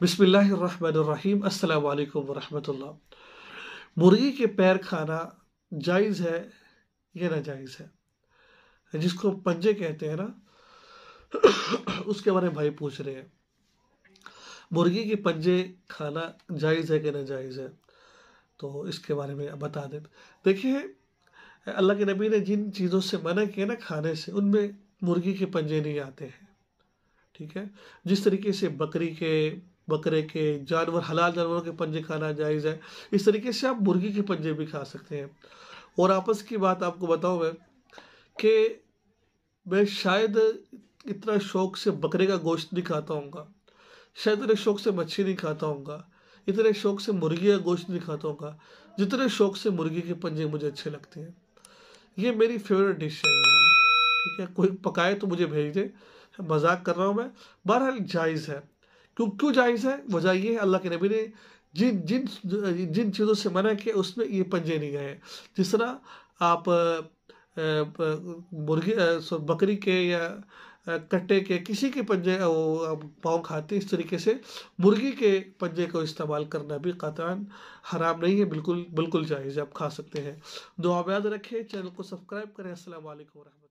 बिस्मिल्लाहिर्रहमानिर्रहीम अस्सलाम वालेकुम वरहमतुल्लाह। मुर्गी के पैर खाना जायज़ है या नाजायज़ है? जिसको पंजे कहते हैं ना उसके बारे में भाई पूछ रहे हैं। मुर्गी के पंजे खाना जायज़ है कि नाजायज़ है, तो इसके बारे में बता दें। देखिए, अल्लाह के नबी ने जिन चीज़ों से मना किया ना खाने से, उनमें मुर्गी के पंजे नहीं आते हैं। ठीक है, जिस तरीके से बकरे के जानवर, हलाल जानवरों के पंजे खाना जायज़ है, इस तरीके से आप मुर्गी के पंजे भी खा सकते हैं। और आपस की बात आपको बताऊं मैं कि मैं शायद इतना शौक से बकरे का गोश्त नहीं खाता हूँगा, शायद इतने शौक से मच्छी नहीं खाता हूँगा, इतने शौक से मुर्गी का गोश्त नहीं खाता हूँगा जितने शौक से मुर्गी के पंजे मुझे अच्छे लगते हैं। ये मेरी फेवरेट डिश है ये वाली। ठीक है, कोई पकाए तो मुझे भेज दे, मजाक कर रहा हूँ मैं। बहरहाल जायज़ है। क्यों जायज़ है? वजह ये है, अल्लाह के नबी ने जिन जिन जिन चीज़ों से मना किया उसमें ये पंजे नहीं गए। जिस तरह आप बकरी के या कट्टे के किसी के पंजे वो पाँव खाते, इस तरीके से मुर्गी के पंजे को इस्तेमाल करना भी क़तअन हराम नहीं है, बिल्कुल बिल्कुल जायज़ है, आप खा सकते हैं। दुआ में याद रखें, चैनल को सब्सक्राइब करें। अस्सलाम वालेकुम।